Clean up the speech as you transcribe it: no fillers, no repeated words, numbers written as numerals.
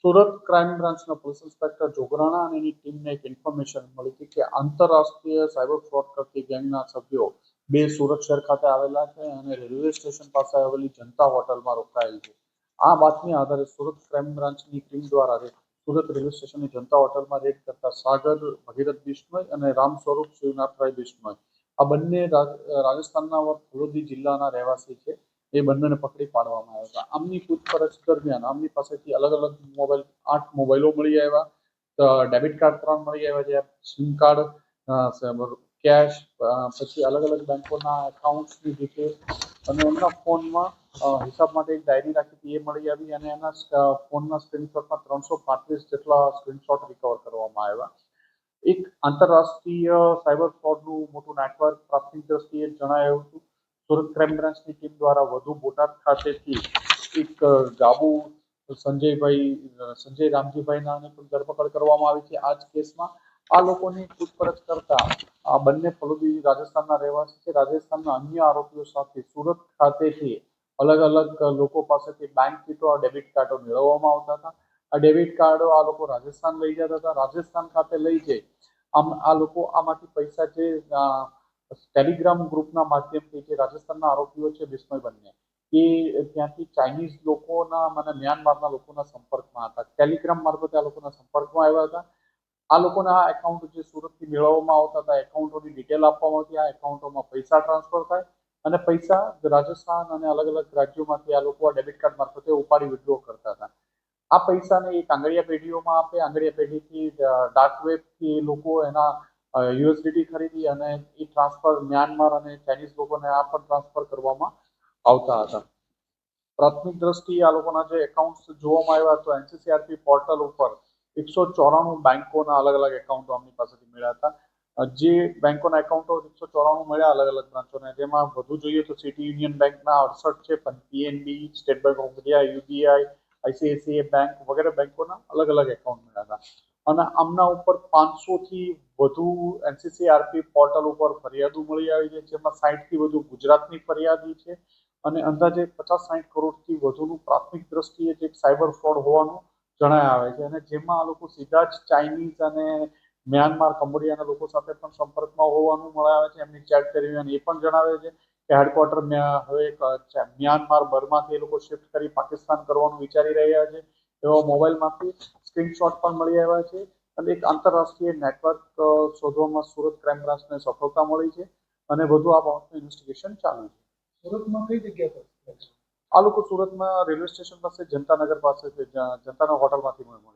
Surat crime બ્રાન્ચના police inspector Jograna અને એની ટીમને એક ઇન્ફોર્મેશન મળી હતી કે આંતરરાષ્ટ્રીય સાયબર ફ્રોડ કરતી ગેંગના સભ્યો બે સુરત શહેર ખાતે આવેલા છે અને રેલવે સ્ટેશન પાસે આવેલી જનતા હોટલમાં રોકાયેલ છે. આ બાતમી આધારે સુરત ક્રાઇમ બ્રાન્ચની ટીમ દ્વારા સુરત રેલવે સ્ટેશનની જનતા હોટલમાં રેડ કરતા સાગર ભગીરથ બિશ્નોઈ અને રામ સ્વરૂપ શિવનાથરાય બિશ્નોઈ આ બંને રાજસ્થાનના ફલોદી જિલ્લાના રહેવાસી છે. એ બંનેને પકડી પાડવામાં આવ્યા હતા. આમની પૂછપરછ દરમિયાન આમની પાસેથી અલગ અલગ મોબાઈલ 8 મોબાઈલો મળી આવ્યા, ડેબિટ કાર્ડ 3 મળી આવ્યા, જે સિમ કાર્ડ, કેશ, પછી અલગ અલગ બેંકોના એકાઉન્ટ્સની ડિટેલ અને એમના ફોનમાં હિસાબ માટે એક ડાયરી રાખી હતી એ મળી આવી અને એના ફોનના સ્ક્રીનશોટમાં 335 જેટલા સ્ક્રીનશોટ રિકવર કરવામાં આવ્યા. એક આંતરરાષ્ટ્રીય સાયબર ફ્રોડનું મોટું નેટવર્ક પ્રાથમિક દ્રષ્ટિએ જણાયું હતું. સુરત ક્રાઇમ બ્રાન્ચની ટીમ દ્વારા વધુ બોટાદ ખાતેથી એક ગાબુ સંજય રામજીભાઈનાની પણ ધરપકડ કરવામાં આવી છે. આ જ કેસમાં આ લોકોની પૂછપરછ કરતા આ બંને ફલોદી રાજસ્થાનના રહેવાસી છે. રાજસ્થાનના અન્ય આરોપીઓ સાથે સુરત ખાતેથી અલગ અલગ લોકો પાસેથી બેંક કીટો, ડેબિટ કાર્ડો મેળવવામાં આવતા હતા. આ ડેબિટ કાર્ડો આ લોકો રાજસ્થાન લઈ જતા હતા. રાજસ્થાન ખાતે લઈ જઈ આ લોકો આમાંથી પૈસા જે ટેલિગ્રામ ગ્રુપના માધ્યમથી જે રાજસ્થાનના આરોપીઓ છે બિશ્નોઈ બંને એ ત્યાંથી ચાઇનીઝ લોકોના અને મ્યાનમારના લોકોના સંપર્કમાં હતા. ટેલિગ્રામ મારફતે આ લોકોના સંપર્કમાં આવ્યા હતા. આ લોકોના એકાઉન્ટ જે સુરતથી મેળવવામાં આવતા હતા એકાઉન્ટોની ડિટેલ આપવામાં આવતી. આ એકાઉન્ટોમાં પૈસા ટ્રાન્સફર થાય અને પૈસા રાજસ્થાન અને અલગ અલગ રાજ્યોમાંથી આ લોકો આ ડેબિટ કાર્ડ મારફતે ઉપાડી વિડ્રો કરતા હતા. આ પૈસાને એક આંગળીયા પેઢીઓમાં આપે. આંગળીયા પેઢીથી ડાર્ક વેબથી લોકો એના યુએસડીટી ખરીદી અને એ ટ્રાન્સફર મ્યાનમાર અને ચાઇનીઝ લોકોને આ પણ ટ્રાન્સફર કરવામાં આવતા હતા. પ્રાથમિક દ્રષ્ટિએ આ લોકોના જે એકાઉન્ટ્સ જોવામાં આવ્યા તો એનસીસીઆરપી પોર્ટલ ઉપર 194 બેંકોના અલગ અલગ એકાઉન્ટો આમની પાસેથી મળ્યા હતા. જે બેંકોના એકાઉન્ટો 194 મળ્યા અલગ અલગ બ્રાન્ચોને, જેમાં વધુ જોઈએ તો સિટી યુનિયન બેંકના 68 છે, પણ PNB, state bank of India, UBI, ICICI bank વગેરે બેંકોના અલગ અલગ એકાઉન્ટ મળ્યા હતા. અને આમના ઉપર 500થી વધુ એનસીસીઆરપી પોર્ટલ ઉપર ફરિયાદો મળી આવી છે, જેમાં 60થી વધુ ગુજરાતની ફરિયાદી છે અને અંદાજે 50-60 કરોડથી વધુનું પ્રાથમિક દ્રષ્ટિએ જે સાયબર ફ્રોડ હોવાનું જણાય આવે છે. અને જેમાં આ લોકો સીધા જ ચાઇનીઝ અને મ્યાનમાર, કંબોડિયાના લોકો સાથે પણ સંપર્કમાં હોવાનું મળે આવે છે. એમની ચેટ દરમિયાન એ પણ જણાવે છે કે હેડક્વાર્ટર હવે મ્યાનમાર, બર્માથી એ લોકો શિફ્ટ કરી પાકિસ્તાન કરવાનું વિચારી રહ્યા છે. એવા મોબાઈલમાંથી સ્ક્રીનશોટ પણ મળી આવ્યા છે અને એક આંતરરાષ્ટ્રીય નેટવર્ક શોધવામાં સુરત ક્રાઇમ બ્રાન્ચને સફળતા મળી છે અને વધુ આ બાબતનું ઇન્વેસ્ટિગેશન ચાલુ છે. સુરતમાં કઈ જગ્યા પર આ લોકો સુરતમાં રેલવે સ્ટેશન પાસે જનતાનગર પાસે જનતાનગર હોટલમાંથી મળે.